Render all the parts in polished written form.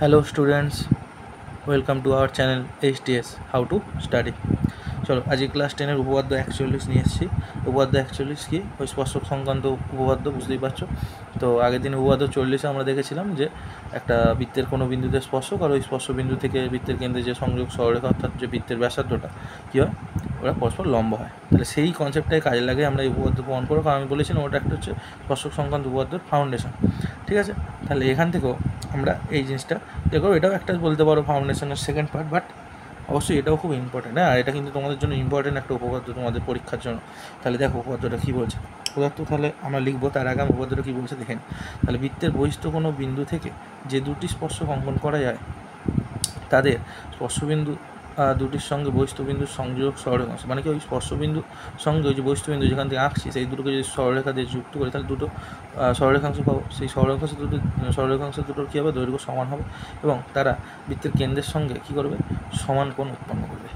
Hello students, welcome to our channel HTS How to Study। চলো আজকে class 10-এর উপপাদ্য 41 নিয়ে এসেছি। উপপাদ্য 41 কি? ওই স্পর্শক সংক্রান্ত উপপাদ্য, বুঝতেই পারছো। তো আগের দিন উপপাদ্য 40-এ আমরা দেখেছিলাম যে একটা বৃত্তের কোনো বিন্দুতে স্পর্শক আর ওই স্পর্শ বিন্দু থেকে বৃত্তের কেন্দ্রে যে সংযোগ সরলরেখা অর্থাৎ যে বৃত্তের ব্যাসার্ধটা কী হয়, ওরা পরস্পর লম্ব হয়। তাহলে সেই কনসেপ্টটাই কাজে লাগে আমরা এই উপপাদ্য প্রমাণ করবো, কারণ আমি বলেছিলাম ওটা একটা হচ্ছে স্পর্শক সংক্রান্ত উপপাদ্যের ফাউন্ডেশন। ঠিক আছে, তাহলে এখান থেকেও আমরা এই জিনিসটা দেখো, এটাও একটা বলতে পারো ফাউন্ডেশনের সেকেন্ড পার্ট, বাট অবশ্যই এটাও খুব ইম্পর্টেন্ট। হ্যাঁ, আর এটা কিন্তু তোমাদের জন্য ইম্পর্টেন্ট একটা উপপাদ্য তোমাদের পরীক্ষার জন্য। তাহলে দেখো উপপাদ্যটা কী বলছে। পদার্থ তাহলে আমরা লিখবো, তার আগে আমি উপপাদ্যটা কী বলছে দেখেন। তাহলে বৃত্তের বহিস্থ কোনো বিন্দু থেকে যে দুটি স্পর্শক অঙ্কন করা যায় তাদের স্পর্শবিন্দু দুটির সঙ্গে বহিস্থবিন্দুর সংযোগ সরলরেখা, মানে কি ওই স্পর্শবিন্দুর সঙ্গে ওই যে বহিস্থবিন্দু যেখান থেকে আঁকছি সেই দুটোকে যদি সরলরেখা দিয়ে যুক্ত করি তাহলে দুটো সরলরেখাংশ পাবো। সেই সরলরেখাংশ দুটোর কী হবে, দৈর্ঘ্য সমান হবে এবং তারা বৃত্তের কেন্দ্রের সঙ্গে কী করবে, সমান কোণ উৎপন্ন করবে।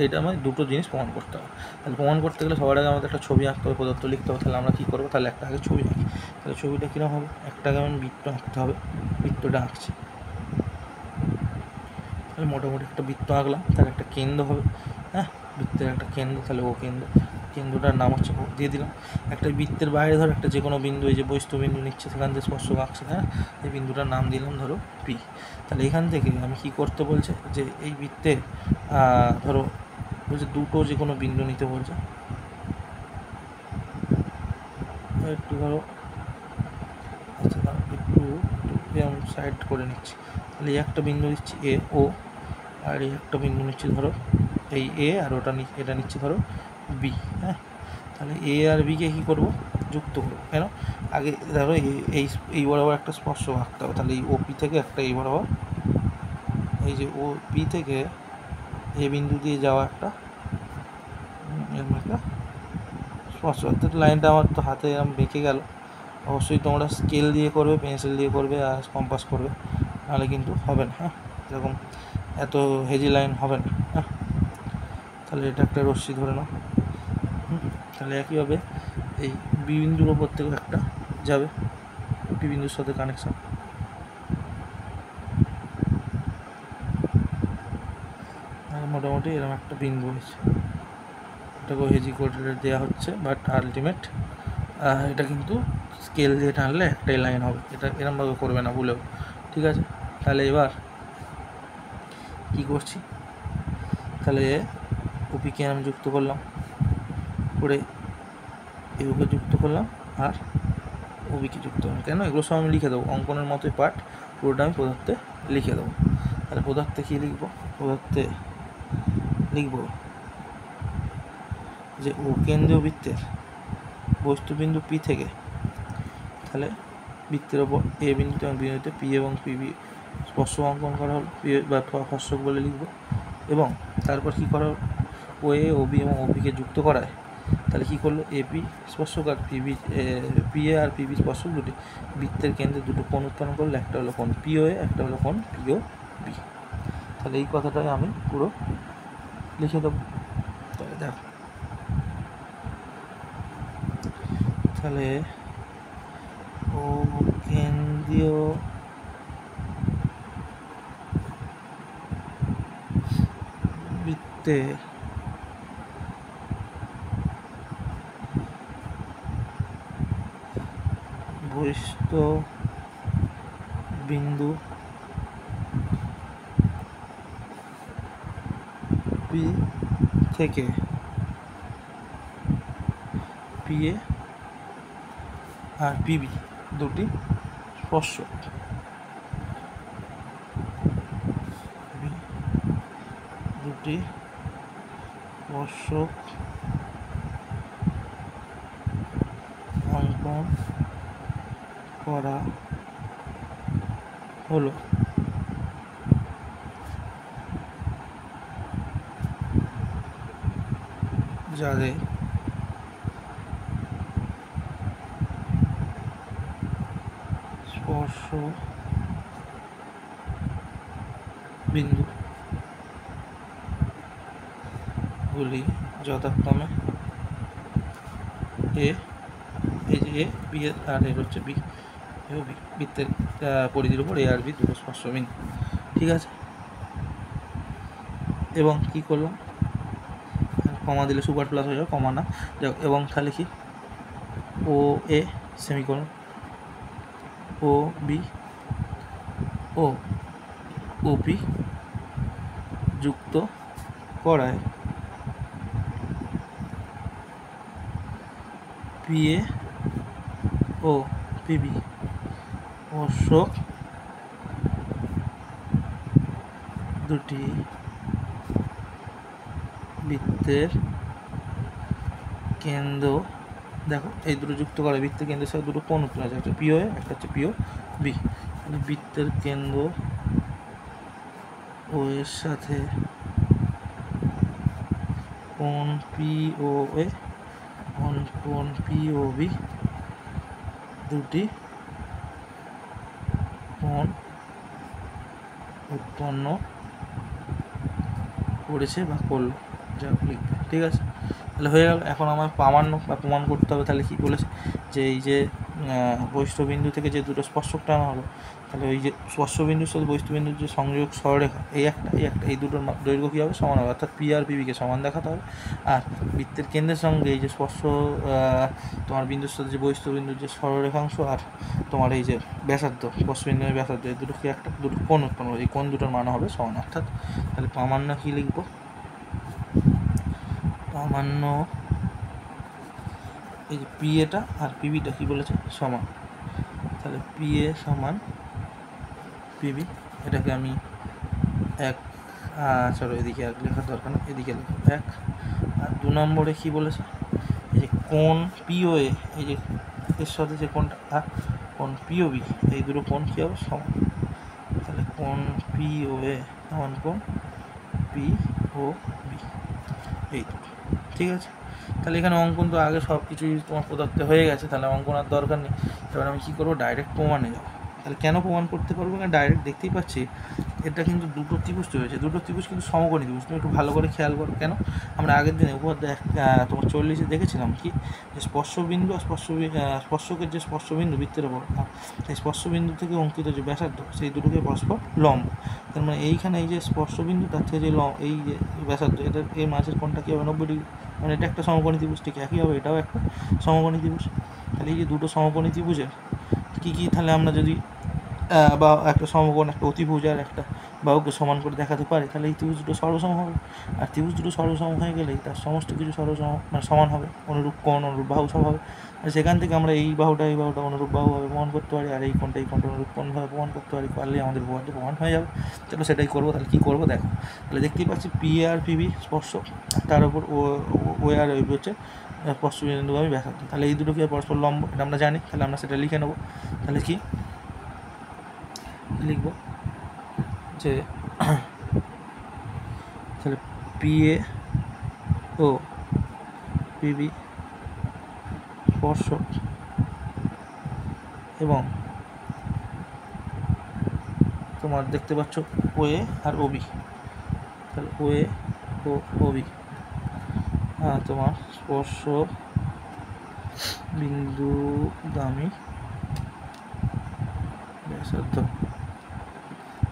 এইটা আমাদের দুটো জিনিস প্রমাণ করতে হবে। তাহলে প্রমাণ করতে গেলে সবার আগে আমাদের একটা ছবি আঁকতে হবে, পদার্থ লিখতে হবে। তাহলে আমরা কী করবো, তাহলে একটা আগে ছবি আঁকি। তাহলে ছবিটা কীরকম হবে, একটা আগে আমি বৃত্ত আঁকতে হবে। বৃত্তটা আঁকছি, তাহলে মোটামুটি একটা বৃত্ত আঁকলাম, তার একটা কেন্দ্র হবে। হ্যাঁ, বৃত্তের একটা কেন্দ্র, তাহলে ও কেন্দ্রটার নাম হচ্ছে ও দিয়ে দিলাম। একটা বৃত্তের বাইরে ধরো একটা যে কোনো বিন্দু, এই যে বহিস্থ বিন্দু নিচ্ছে সেখান থেকে স্পর্শক আঁকছে, হ্যাঁ, এই বিন্দুটার নাম দিলাম ধরো পি। তাহলে এখান থেকে আমি কী করতে বলছে, যে এই বৃত্তে ধরো বলছে দুটো যে কোনো বিন্দু নিতে বলছে। একটু ধরো, আচ্ছা একটু এরকম সাইড করে নিচ্ছি। তাহলে একটা বিন্দু দিচ্ছি এ ও, আর এই একটা বিন্দু নিচ্ছি ধরো এই এ, আর এটা নিচ্ছি ধরো বি। হ্যাঁ, তাহলে এ আর বিকে কী করবো, যুক্ত করবো। কেন, আগে ধরো এই বরাবর একটা স্পর্শক আঁকতে হবে। তাহলে এই ও পি থেকে একটা এই বরাবর, এই যে ও পি থেকে এ বিন্দু দিয়ে যাওয়া একটা স্পর্শক। অর্থাৎ লাইনটা আমার তো হাতে এরকম বেঁকে গেল। অবশ্যই তোমরা স্কেল দিয়ে করবে, পেন্সিল দিয়ে করবে আর কম্পাস করবে, নাহলে কিন্তু হবে না। হ্যাঁ, এরকম এত হেজি লাইন হবে না। হ্যাঁ, তাহলে এটা একটা রশ্মি ধরে নাও। তাহলে একইভাবে এই বি বিন্দুর ওপর থেকেও একটা যাবে, পি বিন্দুর সাথে কানেকশান। মোটামুটি এরকম একটা বিন্দু হয়েছে, এটাকেও হেজি কোঅর্ডিনেট দেওয়া হচ্ছে, বাট আলটিমেট এটা কিন্তু স্কেল দিয়ে টানলে একটাই লাইন হবে। এটা এরকমভাবে করবে না ভুলেও, ঠিক আছে। তাহলে এবার কী করছি, তাহলে ওপিকে আমি যুক্ত করলাম, করে এগুলোকে যুক্ত করলাম আর ওবিকে যুক্ত করলাম। কেন, এগুলো সব আমি লিখে দেবো, অঙ্কনের মতোই পার্ট, পুরোটা আমি পদার্থে লিখে দেবো। তাহলে পদার্থে কী লিখবো, পদার্থে লিখব যে ও কেন্দ্রীয় বৃত্তের বস্তুবিন্দু পি থেকে, তাহলে বৃত্তের ওপর এ বিন্দুতে এবং বিন্দুতে পি এবং পিবি স্পর্শক অঙ্কন করা হলো, পি বা স্পর্শক বলে লিখব। এবং তারপর কী করা হলো, ও এ ও বি এবং ওপিকে যুক্ত করায় তাহলে কী করলো, এপি স্পর্শক আর পি এ আর পিবি স্পর্শক দুটি বৃত্তের কেন্দ্রে দুটো কোণ উৎপন্ন করলো, একটা হলো কোণ পিও এ, একটা হলো কোণ পিও বি। তাহলে এই কথাটাই আমি পুরো লিখে দেবো। তাহলে দেখো, তাহলে ও কেন্দ্রীয় বৃত্তে বহিস্থ বিন্দু পি থেকে পি এ আর পিবি দুটি স্পর্শক অঙ্কন করা হলো। যাদের স্পর্শ বিন্দুগুলি যথাক্রমে এ, এই যে এ বি আর এর হচ্ছে বি, বৃত্তের পরিধির উপর এ আর বি দুটো স্পর্শবিন্দু, ঠিক আছে। এবং কি করলাম, কমা দিলে সুপার প্লাস হয়ে যাবে, কমা না, এবং তাহলে কি ও এ সেমিকোলন ও বি ও ওপি যুক্ত করায় পিএ ও পিবি স্পর্শক দুটি বৃত্তের কেন্দ্র, দেখো এই দুটো যুক্ত করে বৃত্তের কেন্দ্রের সাথে দুটো কোণ উৎপন্ন আছে, একটা পিও এ একটা হচ্ছে পিও বি। বৃত্তের কেন্দ্র ও এর সাথে কোণ পিও এ কোণ পিও বি দুটি কোণ উৎপন্ন করেছে বা করলো, যা লিখবে, ঠিক আছে। তাহলে হয়ে গেল। এখন আমার প্রামাণ্য বা প্রমাণ করতে হবে। তাহলে কী বলেছে যে এই যে বহিঃস্থবিন্দু থেকে যে দুটো স্পর্শক টানা হলো, তাহলে ওই যে স্পর্শবিন্দুর সাথে বহিঃস্থবিন্দুর যে সংযোগ সরলরেখা এই একটা এই দুটোর দৈর্ঘ্য কী হবে, সমান হবে, অর্থাৎ পি আর পিবিকে সমান দেখাতে হবে। আর বৃত্তের কেন্দ্রের সঙ্গে এই যে স্পর্শ তোমার বিন্দুর সাথে যে বহিঃস্থবিন্দুর যে সরলরেখাংশ আর তোমার এই যে ব্যাসার্ধ স্পর্শবিন্দুর ব্যাসার্ধ এই দুটো কি একটা দুটো কোণ উৎপন্ন হবে, এই কোণ দুটোর মান হবে সমান। অর্থাৎ তাহলে প্রামাণ্য কী লিখব, প্রামাণ্য এই যে পি এটা আর পিবিটা কী বলেছে সমান, তাহলে পি এ সমান পিবি, এটাকে আমি এক, চলো এদিকে এক লেখার দরকার না, এদিকে লেখো এক। আর 2 নম্বরে কী বলেছে, এই যে কোণ পিও এ এই যে এর সাথে যে কোণটা আর কোণ পিও বি এই দুটো কোণ কী হবে সমান, তাহলে কোণ পিও এ সমান কোণ পি ও বি এই দুটো, ঠিক আছে। তাহলে এখানে অঙ্কন তো আগে সব কিছুই তোমার প্রদত্ত হয়ে গেছে, তাহলে অঙ্কন আর দরকার নেই। এবার আমি কী করবো, ডাইরেক্ট প্রমাণে যাবো। তাহলে কেন প্রমাণ করতে পারবো না, ডাইরেক্ট দেখতেই পাচ্ছি এটা কিন্তু দুটো ত্রিভুজ রয়েছে, দুটো ত্রিভুজ কিন্তু সমকোণী ত্রিভুজ। তুমি একটু ভালো করে খেয়াল করো, কেন আমরা আগের দিনে উপপাদ্য তোমার 40 দেখেছিলাম কি, যে স্পর্শবিন্দু আর স্পর্শকের যে স্পর্শবিন্দু বৃত্তের ওপর, সেই স্পর্শবিন্দু থেকে অঙ্কিত যে ব্যাসার্ধ সেই দুটোকে পরস্পর লম্ব। তার মানে এইখানে এই যে স্পর্শবিন্দু তার থেকে যে এই যে ব্যাসার্ধ এটা এই মাঝের কোণটা কী হবে 90 ডিগ্রি, মানে এটা একটা সমকোণী ত্রিভুজ, ঠিক একই হবে এটাও একটা সমকোণী ত্রিভুজ। তাহলে এই যে দুটো সমকোণী ত্রিভুজের কী কী, তাহলে আমরা যদি বা একটা সমকোণ একটা অতিভুজ আর একটা বাহুকে সমান করে দেখাতে পারি, তাহলে এই ত্রিভুজ দুটো সর্বসম হবে। আর ত্রিভুজ দুটো সর্বসম হয়ে গেলেই তার সমস্ত কিছু সর্বসম মানে সমান হবে, অনুরূপ কোণ অনুরূপ বাহু সব হবে। আর সেখান থেকে আমরা এই বাহুটা অনুরূপ বাহুভাবে প্রমাণ করতে পারি, আর এই কোণটা অনুরূপ কোণভাবে প্রমাণ করতে পারি, পারলেই আমাদের উপপাদ্য প্রমাণ হয়ে যাবে। চলো সেটাই করবো। তাহলে কী করবো দেখো, তাহলে দেখতেই পাচ্ছি পি আর পিবি স্পর্শক, তার উপর ও আর ওই হচ্ছে স্পর্শবিন্দুগামী ব্যাসার্ধ। তাহলে এই দুটো কি পরস্পর লম্ব, এটা আমরা জানি, তাহলে আমরা সেটা লিখে নেবো। তাহলে কি লিখব যে তাহলে পি এ ও পিবি স্পর্শক এবং তোমার দেখতে পাচ্ছ ও এ আর ওবি, তাহলে ও এ ও ওবি তোমার স্পর্শ বিন্দুগামী ব্যাসার্ধ।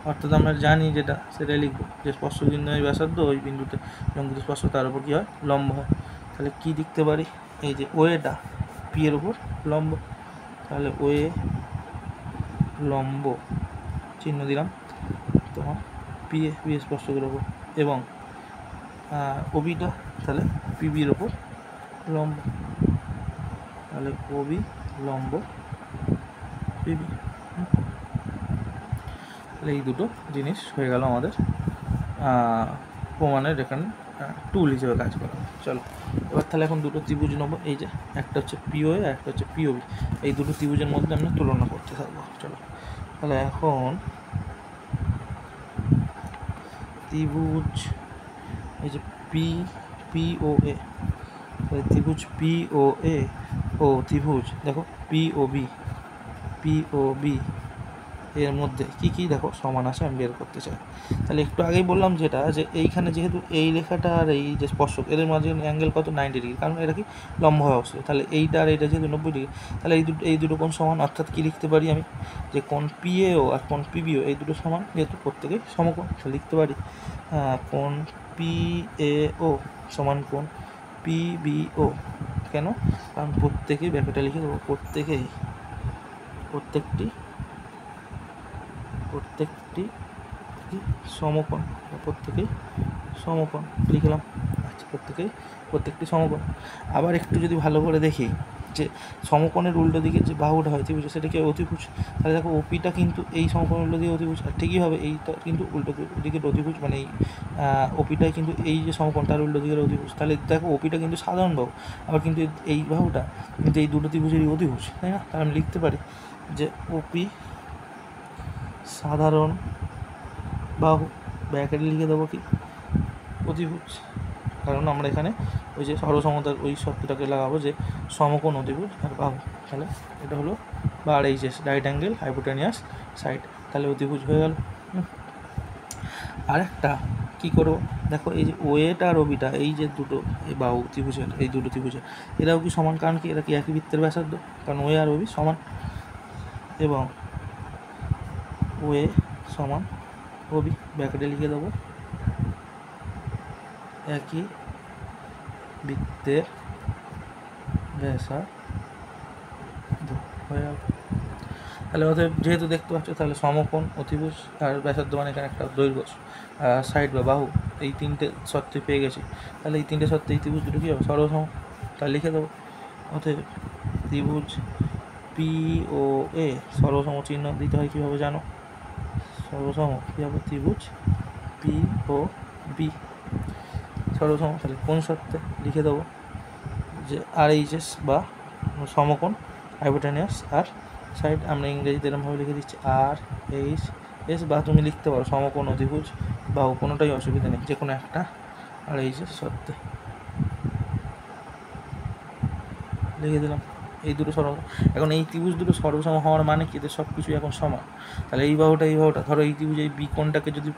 অর্থাৎ আমরা জানি যেটা সেটাই লিখবো, যে স্পর্শ বিন্দুগামী ব্যাসার্ধ ওই বিন্দুতে অঙ্কিত স্পর্শ তার উপর কী হয় লম্ব হয়। তাহলে কী লিখতে পারি, এই যে ওয়েটা পি এর উপর লম্ব, তাহলে ওয়ে লম্ব চিহ্ন দিলাম তোমার পি এ স্পর্শকের ওপর, এবং ওবিটা তাহলে পিবির ওপর লম্ব, তাহলে ওবি লম্ব পিবি। তাহলে এই দুটো জিনিস হয়ে গেল আমাদের প্রমাণের এখানে টুল হিসেবে কাজ করা। চলো এবার তাহলে এখন দুটো ত্রিভুজ নেবো, এই যে একটা হচ্ছে পিও এ একটা হচ্ছে পিওবি, এই দুটো ত্রিভুজের মধ্যে আমরা তুলনা করতে থাকবো। চলো তাহলে এখন ত্রিভুজ এই যে পিও এ, ত্রিভুজ পিও এ ও ত্রিভুজ দেখো পিও বি এর মধ্যে কি কি দেখো সমান আছে আমি বের করতে চাই। তাহলে একটু আগেই বললাম যেটা, যে এইখানে যেহেতু এই রেখাটা আর এই যে স্পর্শক এদের মাঝে অ্যাঙ্গেল কত 90 ডিগ্রি, কারণ এটা কি লম্বভাবে অবস্থিত। তাহলে এইটা আর এইটা যেহেতু 90 ডিগ্রি, তাহলে এই দুটো কোণ সমান, অর্থাৎ কি লিখতে পারি আমি, যে কোণ পিএও আর কোণ পিবিও এই দুটো সমান, যেহেতু প্রত্যেকেই সমকোণ, তাহলে লিখতে পারি কোণ পিএও সমান কোণ পিবিও। কেন? কারণ প্রত্যেকেই ব্যাপারটা লিখে দেবো, প্রত্যেকটি সমকোণ, প্রত্যেকেই সমকোণ লিখলাম। আচ্ছা, প্রত্যেকটি সমকোণ। আবার একটু যদি ভালো করে দেখি, যে সমকোণের উল্টো দিকে যে বাহুটা হয় ত্রিভুজ, সেটা কি অতিভুজ। তাহলে দেখো ওপিটা কিন্তু এই সমকোণের উল্টো দিকে অতিভুজ, আর ঠিকই হবে এইটা কিন্তু উল্টো দিকের অতিভুজ, মানে এই ওপিটাই কিন্তু এই যে সমকোণ তার উল্টো দিকের অতিভুজ। তাহলে দেখো ওপিটা কিন্তু সাধারণ বাহু, আবার কিন্তু এই বাহুটা কিন্তু এই দুটো ত্রিভুজেরই অতিভুজ, তাই না? তাহলে আমি লিখতে পারি যে ওপি সাধারণ বাহু, ব্র্যাকেটে লিখে দেবো কি অতিভুজ, কারণ আমরা এখানে ওই যে সর্বসমতার ওই শব্দটাকে লাগাবো, যে সমকোণ অতিভুজ আর বাহু। তাহলে এটা হলো বা HS, right angle hypotenuse side, তাহলে অতিভুজ হয়ে গেল। আরেকটা কী করবো দেখো, এই যে ওয়েটা আর ওবিটা, এই যে দুটো এই বাহু ত্রিভুজের, এই দুটো ত্রিভুজের এরাও কি সমান, কারণ কি এরা কি একই বৃত্তের ব্যাসার্ধ, কারণ ওয়ে আর ওবি সমান, এবং ওয়ে সমান ওবি, ব্র্যাকেটে লিখে দেবো একই বৃত্তের ব্যাসার্ধ হয়ে গেল। তাহলে অতএব যেহেতু দেখতে পাচ্ছ, তাহলে সমকোণ, অতিভুজ আর ব্যাসার্ধ, মানে এখানে একটা দৈর্ঘ্য, সাইড বা বাহু, এই তিনটে শর্তে পেয়ে গেছি। তাহলে এই তিনটে শর্তে এই ত্রিভুজ দুটো কী হবে, সর্বসম। তাহলে লিখে দেবো অতএব ত্রিভুজ পি ও এ সর্বসম চিহ্ন দিতে হয় কীভাবে জানো, সর্বসম কী হবে, ত্রিভুজ পি ও বি সর্বসম। তাহলে কোন শর্তে লিখে দেবো, যে আর এইচএস বা সমকোণ হাইপোটেনিয়াস আর সাইড, আমরা ইংরেজিতে এরকমভাবে লিখে দিচ্ছি আর এইচ এস, বা তুমি লিখতে পারো সমকোণ অতিভুজ বা কোনোটাই অসুবিধা নেই, যে কোনো একটা আর এইচএস শর্তে লিখে দিলাম। এই দুটো সর্বসম। এখন এই ত্রিভুজ দুটো সর্বসম হওয়ার মানে কি, এদের সব কিছুই এখন সমান। তাহলে এই বাহুটা ধরো এই ত্রিভুজ এই বি কোণটাকে যদি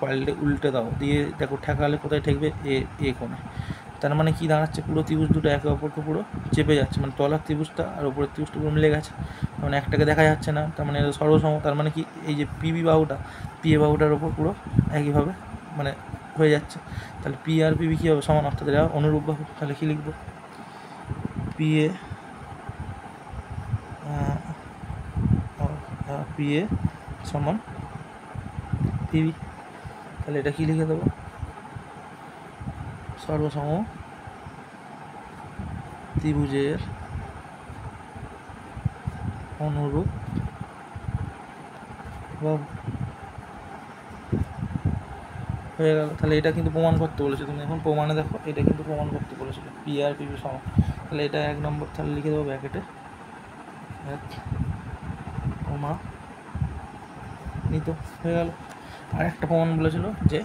উল্টে দাও, দিয়ে দেখো ঠেকালে কোথায় ঠেকবে, এ কোণে। তার মানে কি দাঁড়াচ্ছে, পুরো ত্রিভুজ দুটো একে অপরকে পুরো চেপে যাচ্ছে, মানে তলার ত্রিভুজটা আর উপরের ত্রিভুজটা পুরো মিলে গেছে, মানে একটাকে দেখা যাচ্ছে না, তার মানে সর্বসম। তার মানে কি এই যে পিবি বাহুটা পিএ বাহুটার ওপর পুরো একইভাবে মানে হয়ে যাচ্ছে। তাহলে পি আর পিবি কী হবে, সমান, অর্থাৎ এরা অনুরূপ বাহু। তাহলে কী লিখবো, পিএ সমান পিবি। তাহলে এটা কী লিখে দেবো, সর্বসম ত্রিভুজের অনুরূপ বাহু হয়ে গেল। তাহলে এটা কিন্তু প্রমাণ করতে বলেছে, তুমি এখন প্রমাণে দেখো, এটা কিন্তু প্রমাণ করতে বলেছিল পি আর পিবি সমান। তাহলে এটা 1 নম্বর, তাহলে লিখে দেবো ব্র্যাকেটে 1 নিত, হয়ে গেল। আর একটা প্রমাণ বলেছিল, যে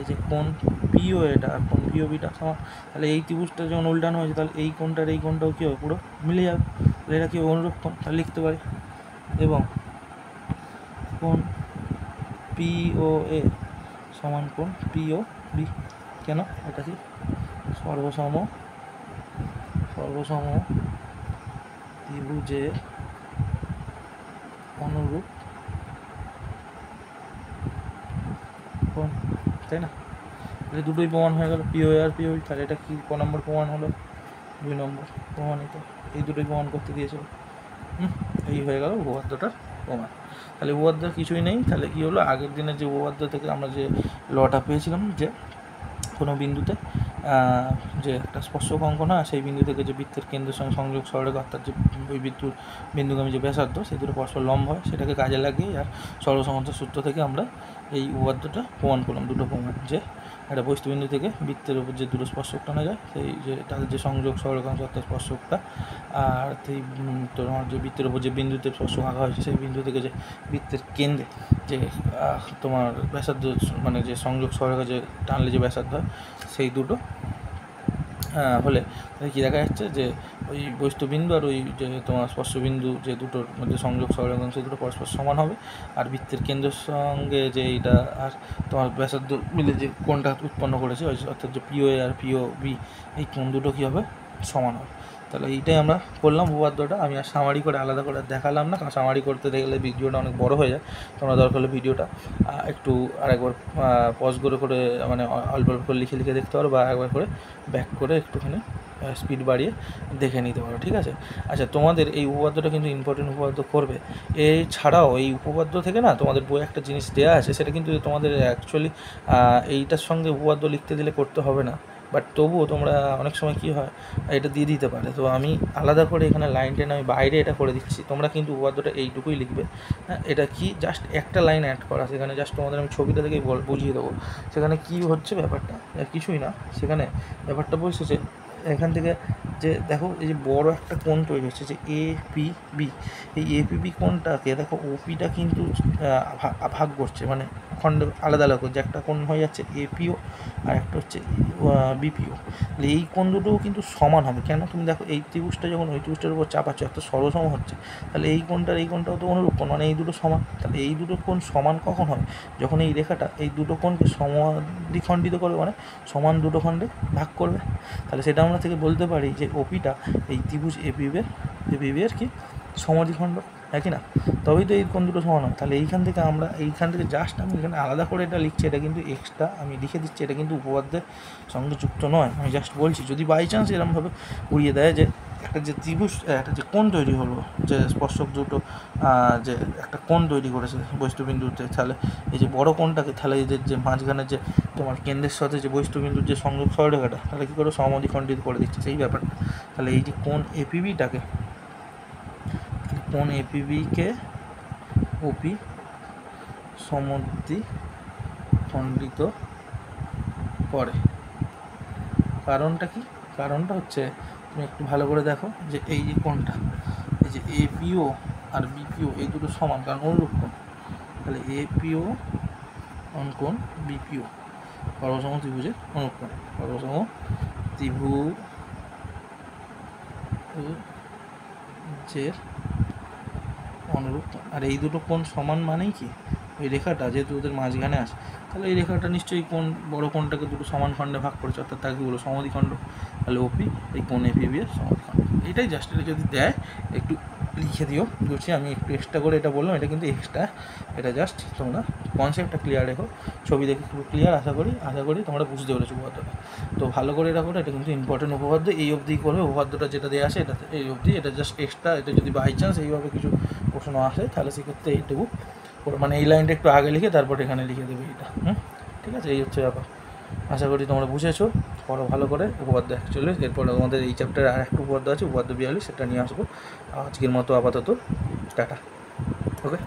এই যে কোণ পিও এটা আর কোণ পিও বিটা সমান। তাহলে এই ত্রিভুজটা যখন উল্টানো হয়েছে, তাহলে এই কোণটার এই কোণটাও কী হবে, পুরো মিলে যাবে। তাহলে এটা কি অনুরূপ কোণ, তাহলে লিখতে পারি, এবং কোণ পিও এ সমান কোণ পিও বি। কেন, এটা কি সর্বসম ত্রিভুজের অনুরূপ কোণ, তাই না? তাহলে দুটোই প্রমাণ হয়ে গেল, পিও আর পিও। তাহলে এটা কি ক নম্বর প্রমাণ হলো, 2 নম্বর প্রমাণিত। এই দুটোই প্রমাণ করতে দিয়েছিল। এই হয়ে গেল উপপাদ্যটার প্রমাণ। তাহলে উপপাদ্য কিছুই নেই। তাহলে কি হলো, আগের দিনের যে উপপাদ্য থেকে আমরা যে লটা পেয়েছিলাম, যে কোনো বিন্দুতে যে একটা স্পর্শক অঙ্কন হয়, সেই বিন্দু থেকে যে বৃত্তের কেন্দ্রের সঙ্গে সংযোগ সরলরেখা, অর্থাৎ যে ওই বিন্দুগামী যে ব্যাসার্ধ, সেই দুটো পরস্পর লম্ব হয়, সেটাকে কাজে লাগিয়ে আর সর্বসমতার সূত্র থেকে আমরা এই উপপাদ্যটা প্রমাণ করলাম। দুটো প্রমাণ, যে একটা বস্তুবিন্দু থেকে বৃত্তের উপর যে দুটো স্পর্শক টানা যায়, সেই যে তাদের যে সংযোগ সরলরেখা অর্থাৎ স্পর্শকটা, আর সেই তোমার যে বৃত্তের উপর যে বিন্দুতে স্পর্শক আঁকা হয়েছে, সেই বিন্দু থেকে যে বৃত্তের কেন্দ্রে যে তোমার ব্যাসার্ধ, মানে যে সংযোগ সরলরেখা যে টানলে যে ব্যাসার্ধ হয়, সেই দুটো হলে কী দেখা যাচ্ছে যে ওই বস্তুবিন্দু আর ওই যে তোমার স্পর্শবিন্দু যে দুটোর মধ্যে সংযোগ সরলরেখাংশ দুটো পরস্পর সমান হবে, আর বৃত্তের কেন্দ্রের সঙ্গে যে এইটা আর তোমার ব্যাসার্ধ মিলে যে কোণটা উৎপন্ন করেছে ওই অর্থাৎ যে পিও এ আর পিও বি এই কোণ দুটো কী হবে সমান হবে। তাহলে এইটাই আমরা করলাম উপপাদ্যটা। আমি আর সামারি করে আলাদা করে দেখালাম না, কারণ সামারি করতে দেখলে ভিডিওটা অনেক বড় হয়ে যায়। তোমরা দরকার হলে ভিডিওটা একটু আরেকবার পজ করে করে মানে অল্প অল্প করে লিখে লিখে দেখতে পারো, বা একবার করে ব্যাক করে একটুখানি স্পিড বাড়িয়ে দেখে নিতে পারো, ঠিক আছে। আচ্ছা, তোমাদের এই উপপাদ্যটা কিন্তু ইম্পর্টেন্ট উপপাদ্য করবে। এছাড়াও এই উপপাদ্য থেকে না তোমাদের বই একটা জিনিস দেওয়া আছে, সেটা কিন্তু তোমাদের অ্যাকচুয়ালি এইটার সঙ্গে উপপাদ্য লিখতে দিলে করতে হবে না, বাট তবুও তোমরা অনেক সময় কী হয় এটা দিয়ে দিতে পারে। তো আমি আলাদা করে এখানে লাইন টেন আমি বাইরে এটা করে দিচ্ছি, তোমরা কিন্তু উপপাদ্যটা এইটুকুই লিখবে। হ্যাঁ, এটা কি জাস্ট একটা লাইন অ্যাড করা, সেখানে জাস্ট তোমাদের আমি ছবিটা দেখেই বুঝিয়ে দেবো সেখানে কী হচ্ছে ব্যাপারটা, কিছুই না। সেখানে ব্যাপারটা বলছে যে এখান থেকে যে দেখো এই যে বড় একটা কোণ তৈরি হচ্ছে যে এপিবি, এই এপিবি কোণটাকে দেখো ওপিটা কিন্তু ভাগ করছে, মানে খণ্ড আলাদা আলাদা করছে। একটা কোণ হয়ে যাচ্ছে এপিও আর একটা হচ্ছে বিপিও। এই কোণ দুটোও কিন্তু সমান হবে। কেন? তুমি দেখো এই ত্রিভুজটা যখন ওই ত্রিভুজটার উপর চাপাচ্ছে একটা সরলসম হচ্ছে, তাহলে এই কোণটার এই কোণটাও তো অনুরূপ কোণ, মানে এই দুটো সমান। তাহলে এই দুটো কোণ সমান কখন হবে? যখন এই রেখাটা এই দুটো কোণকে সমাদ্বিখণ্ডিত করবে, মানে সমান দুটো খণ্ডে ভাগ করবে। তাহলে সেটা আমরা থেকে বলতে পারি যে ওপিটা এই ত্রিভুজ এপিবির কি সমাদ্বিখণ্ড, একই না? তবেই তো এই কোণ দুটো সমান হয়। তাহলে এইখান থেকে জাস্ট আমি এখানে আলাদা করে এটা লিখছি, এটা কিন্তু এক্সট্রা আমি লিখে দিচ্ছি, এটা কিন্তু উপপাদ্যের সঙ্গে যুক্ত নয়। আমি জাস্ট বলছি যদি বাই চান্স এরকমভাবে উড়িয়ে দেয় যে একটা যে ত্রিভুজ একটা যে কোণ তৈরি হলো, যে স্পর্শক দুটো যে একটা কোণ তৈরি করেছে বস্তুবিন্দুতে, তাহলে এই যে বড় কোণটাকে, তাহলে এদের যে মাঝখানে যে তোমার কেন্দ্রের সাথে যে বস্তুবিন্দুর যে সংযোগ সরলরেখাটা, তাহলে কী করে সমদ্বিখণ্ডিত করে দিচ্ছে সেই ব্যাপারটা। তাহলে এই যে কোণ এপিবিটাকে, কোণ এপিবিকে ওপি সমদ্বিখণ্ডিত করে। কারণটা কি? কারণটা হচ্ছে তুমি একটু ভালো করে দেখো যে এই যে কোণটা, এই যে এপিও আর বিপিও এই দুটো সমান, কারণ অনুরূপ কোণ। তাহলে এপিও কোণ বিপিও সর্বসম ত্রিভুজের অনুরূপ কোণ, সর্বসম ত্রিভুজের অনুরূপ। আর এই দুটো কোণ সমান মানেই কি, ওই রেখাটা যেহেতু ওদের মাঝখানে আছে, তাহলে এই রেখাটা নিশ্চয়ই কোণ বড় কোণটাকে দুটো সমান খণ্ডে ভাগ করেছে, অর্থাৎ তাকে বলো সমদ্বিখণ্ড। তাহলে ওপি এই কোণ এপিবি এর সমদ্বিখণ্ড। এটাই জাস্ট, এটা যদি দেয় একটু লিখে দিও, বুঝছি আমি একটু এক্সট্রা করে এটা বললাম, এটা কিন্তু এক্সট্রা, এটা জাস্ট তোমরা কনসেপ্টটা ক্লিয়ার রেখো, ছবি দেখে খুব ক্লিয়ার। আশা করি তোমরা বুঝতে পেরেছো উপপাদ্যটা। তো ভালো করে এটা করো, এটা কিন্তু ইম্পর্টেন্ট উপপাদ্য, এই অবধি করবে উপপাদ্যটা যেটা দেওয়া আছে, এটা এই অবধি, এটা জাস্ট এক্সট্রা। এটা যদি বাই চান্স এইভাবে কিছু প্রশ্ন আসে, তাহলে সেক্ষেত্রে এইটুকু মানে এই লাইনটা একটু আগে লিখে তারপর এখানে লিখে দেবে এটা। ঠিক আছে, এই হচ্ছে ব্যাপার। আশা করি তোমরা বুঝেছো। পড়ো ভালো করে উপপাদ্য 41। এরপর আমাদের এই চ্যাপ্টারে আর একটা উপপাদ্য আছে, উপপাদ্য 42, সেটা নিয়ে আসবো। আজকের মতো আপাতত টাটা, ওকে।